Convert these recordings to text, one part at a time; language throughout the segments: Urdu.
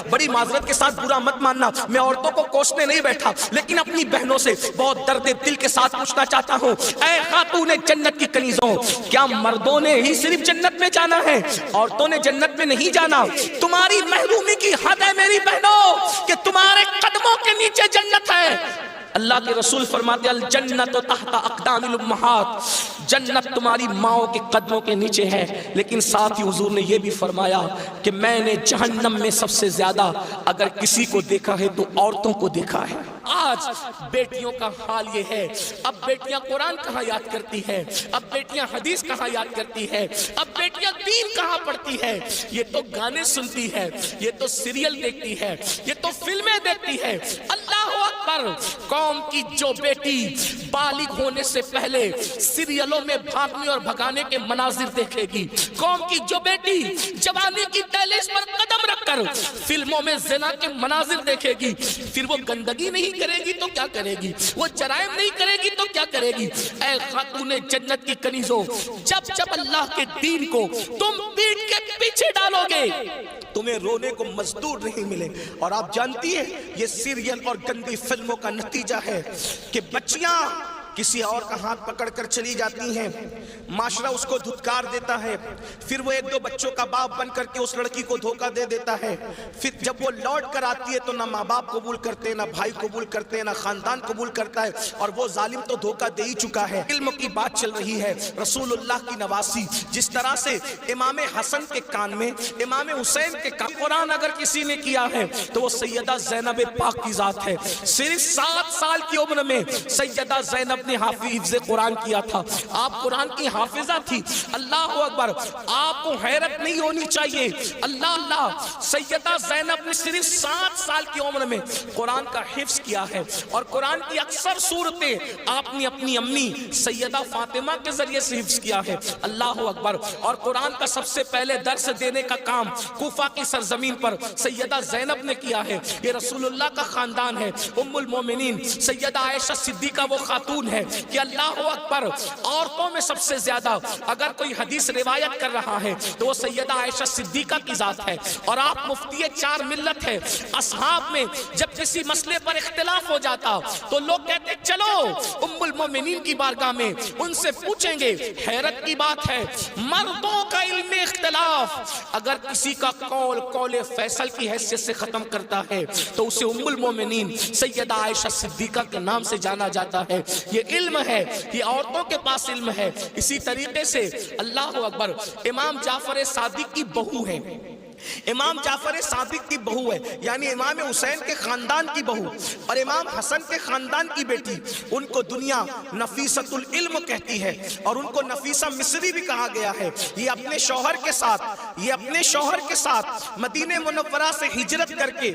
بڑی معذرت کے ساتھ برا مت ماننا، میں عورتوں کو کوسنے نہیں بیٹھا، لیکن اپنی بہنوں سے بہت درد دل کے ساتھ پوچھنا چاہتا ہوں، اے خاتون جنت کی کنیزوں، کیا مردوں نے ہی صرف جنت میں جانا ہے؟ عورتوں نے جنت میں نہیں جانا؟ تمہاری محرومی کی حد ہے میری بہنوں کہ تمہارے قدموں کے نیچے جنت ہے۔ اللہ کے رسول فرماتے الجنت تحت اقدام الامہات، جنت تمہاری ماؤں کے قدموں کے نیچے ہے، لیکن ساتھ ہی حضور نے یہ بھی فرمایا کہ میں نے جہنم میں سب سے زیادہ اگر کسی کو دیکھا ہے تو عورتوں کو دیکھا ہے۔ آج بیٹیوں کا حال یہ ہے، اب بیٹیاں قرآن کہاں یاد کرتی ہے، اب بیٹیاں حدیث کہاں یاد کرتی ہے، اب بیٹیاں دین کہاں پڑھتی ہے؟ یہ تو گانے سنتی ہے، یہ تو سیریل دیکھتی ہے، یہ تو فلمیں دیکھتی ہے۔ اللہ اکبر! قوم کی جو بیٹی بالغ ہونے سے پہلے سیریلوں میں بھاگنے اور بھگانے کے مناظر دیکھے گی، قوم کی جو بیٹی جوانی کی دہلیز پر قدم رکھ کر فلموں میں زنا کے مناظر دیکھے گی، پھر وہ گندگی نہیں کرے گی تو کیا کرے گی؟ وہ جرائم نہیں کرے گی تو کیا کرے گی؟ اے خاتون جنت کی کنیزوں، جب اللہ کے دین کو تم پیٹ کے پیچھے ڈالو گے تمہیں رونے کو مزدور نہیں ملے۔ اور آپ جانتی ہیں یہ سیریل اور گندی فلموں کا نتیجہ ہے کہ بچیاں کسی اور کا ہاتھ پکڑ کر چلی جاتی ہیں، معاشرہ اس کو دھتکار دیتا ہے، پھر وہ ایک دو بچوں کا باپ بن کر کے اس لڑکی کو دھوکہ دے دیتا ہے، پھر جب وہ لوٹ کر آتی ہے تو نہ ماں باپ قبول کرتے، نہ بھائی قبول کرتے، نہ خاندان قبول کرتا ہے، اور وہ ظالم تو دھوکہ دے ہی چکا ہے۔ علم کی بات چل رہی ہے، رسول اللہ کی نواسی، جس طرح سے امام حسن کے کان میں، امام حسین کے کان قرآن اگر کسی نے کیا ہے تو وہ سیدہ زینب پاک کی ذات ہے۔ صرف 7 سال کی عمر میں سیدہ زینب نے حافظ قرآن کیا تھا، آپ قرآن کی حافظہ تھی۔ اللہ اکبر! آپ کو حیرت نہیں ہونی چاہیے، اللہ سیدہ زینب نے صرف 7 سال کی عمر میں قرآن کا حفظ کیا ہے، اور قرآن کی اکثر صورتیں آپ نے اپنی امی سیدہ فاطمہ کے ذریعے سے حفظ کیا ہے۔ اللہ اکبر! اور قرآن کا سب سے پہلے درس دینے کا کام کوفہ کی سرزمین پر سیدہ زینب نے کیا ہے۔ یہ رسول اللہ کا خاندان ہے۔ ام المومنین سیدہ عائشہ صدیقہ وہ خاتون ہے کہ اللہ اکبر، عورتوں میں سب سے زیادہ اگر کوئی حدیث روایت کر رہا ہے تو وہ سیدہ عائشہ صدیقہ کی ذات ہے، اور آپ مفتی 4 ملت ہے۔ اصحاب میں جب کسی مسئلے پر اختلاف ہو جاتا تو لوگ کہتے چلو ام المومنین کی بارگاہ میں ان سے پوچھیں گے۔ حیرت کی بات ہے، مردوں کا علم اختلاف اگر کسی کا قول فیصل کی حیثیت سے ختم کرتا ہے تو اسے ام المومنین سیدہ عائشہ صدیقہ کے نام سے جانا جاتا ہے۔ یہ علم ہے، یہ عورتوں کے پاس علم ہے۔ اسی طریقے سے اللہ اکبر، امام جعفر صادق کی بہو ہے، امام جعفر صادق کی بہو ہے، یعنی امام حسین کے خاندان کی بہو اور امام حسن کے خاندان کی بیٹی، ان کو دنیا نفیسۃ العلم کہتی ہے، اور ان کو نفیسہ مصری بھی کہا گیا ہے۔ یہ اپنے شوہر کے ساتھ مدینہ منورہ سے ہجرت کر کے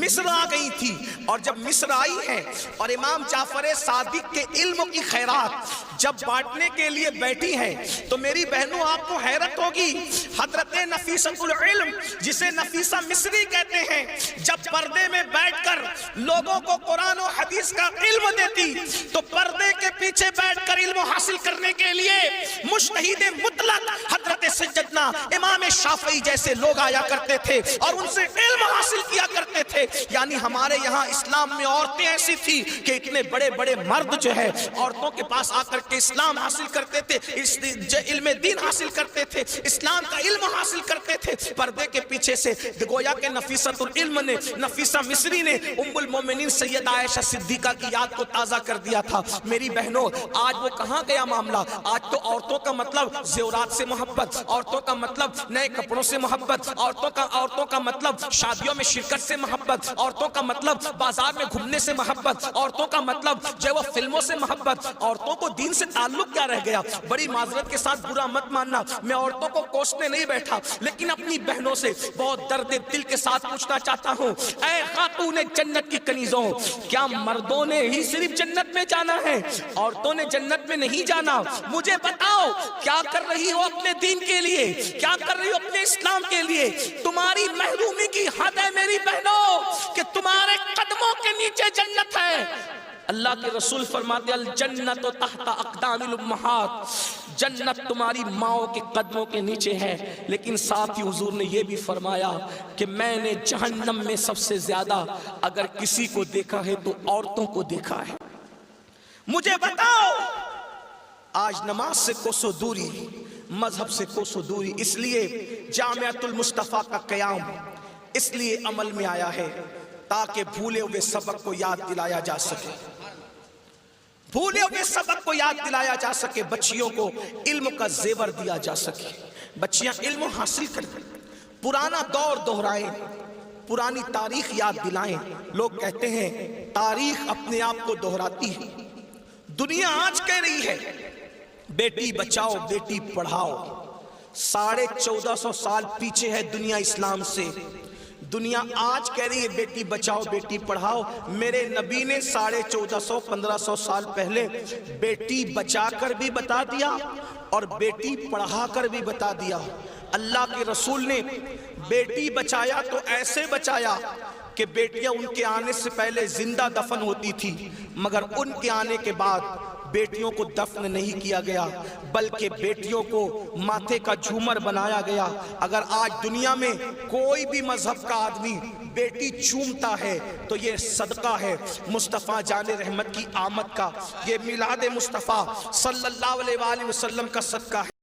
مصر آ گئی تھی، اور جب مصر آئی ہیں اور امام جعفر صادق کے علم کی خیرات جب بانٹنے کے لیے بیٹھی ہیں تو میری بہنوں آپ کو حیرت ہوگی، حضرت نفیسۃ العلم جسے نفیسہ مصری کہتے ہیں، جب پردے میں بیٹھ کر لوگوں کو قرآن و حدیث کا علم دیتی تو پردے کے پیچھے بیٹھ کر علم حاصل کرنے کے لیے مجتہد مطلق حضرت سیدنا امام شافعی جیسے لوگ آیا کرتے تھے اور ان سے علم حاصل کیا کرتے تھے۔ یعنی ہمارے یہاں اسلام میں عورتیں ایسی تھی کہ اتنے بڑے بڑے مرد جو ہے عورتوں کے پاس آ کر کے اسلام حاصل کرتے تھے، علم دین حاصل کرتے تھے، اسلام کا علم حاصل کرتے تھے۔ پردے کے پیچھے سے گویا کہ نفیسۃ العلم نے، نفیسہ مصری نے ام المومنین سیدہ عائشہ صدیقہ کی یاد کو تازہ کر دیا تھا۔ میری بہنوں آج وہ کہاں گیا معاملہ؟ آج تو عورتوں کا مطلب زیورات سے محبت، عورتوں کا مطلب نئے کپڑوں سے محبت، عورتوں کا مطلب شادیوں میں شرکت سے محبت، عورتوں کا مطلب بازار میں گھومنے سے محبت، عورتوں کا مطلب جو وہ فلموں سے محبت۔ عورتوں کو دین سے تعلق کیا رہ گیا؟ بڑی معذرت کے ساتھ برا مت ماننا، میں عورتوں کو کوسنے نہیں بیٹھا، لیکن اپنی بہنوں سے بہت درد دل کے ساتھ پوچھنا چاہتا ہوں، اے خاتون جنت کی کنیزوں، کیا مردوں نے ہی صرف جنت میں جانا ہے؟ عورتوں نے جنت میں نہیں جانا؟ مجھے بتاؤ کیا کر رہی ہو اپنے دین کے لیے، کیا کر رہی ہو اپنے اسلام کے لیے؟ تمہاری محرومی کی حد ہے میری بہنوں کہ تمہارے قدموں کے نیچے جنت ہے۔ اللہ کے رسول فرماتے الجنت تحت اقدام الامہات، جنت تمہاری ماؤں کے قدموں کے نیچے ہے، لیکن ساتھ ہی حضور نے یہ بھی فرمایا کہ میں نے جہنم میں سب سے زیادہ اگر کسی کو دیکھا ہے تو عورتوں کو دیکھا ہے۔ مجھے بتاؤ، آج نماز سے کوسوں دوری، مذہب سے کوسوں دوری، اس لیے جامعۃ المصطفیٰ کا قیام اس لیے عمل میں آیا ہے تاکہ بھولے ہوئے سبق کو یاد دلایا جا سکے، بھولے ہوئے سبق کو یاد دلایا جا سکے، بچیوں کو علم کا زیور دیا جا سکے، بچیاں علم حاصل کریں، پرانا دور دہرائیں، پرانی تاریخ یاد دلائیں۔ لوگ کہتے ہیں تاریخ اپنے آپ کو دہراتی ہے، دنیا آج کہہ رہی ہے بیٹی بچاؤ بیٹی پڑھاؤ، 1450 سال پیچھے ہے دنیا اسلام سے، دنیا آج کہہ رہی ہے بیٹی بچاؤ بیٹی پڑھاؤ۔ میرے نبی نے 1450-1500 سال پہلے بیٹی بچا کر بھی بتا دیا اور بیٹی پڑھا کر بھی بتا دیا۔ اللہ کے رسول نے بیٹی بچایا تو ایسے بچایا کہ بیٹیاں ان کے آنے سے پہلے زندہ دفن ہوتی تھی، مگر ان کے آنے کے بعد بیٹیوں کو دفن نہیں کیا گیا بلکہ بیٹیوں کو ماتھے کا جھومر بنایا گیا۔ اگر آج دنیا میں کوئی بھی مذہب کا آدمی بیٹی چومتا ہے تو یہ صدقہ ہے مصطفیٰ جان رحمت کی آمد کا، یہ میلاد مصطفیٰ صلی اللہ علیہ وآلہ وسلم کا صدقہ ہے۔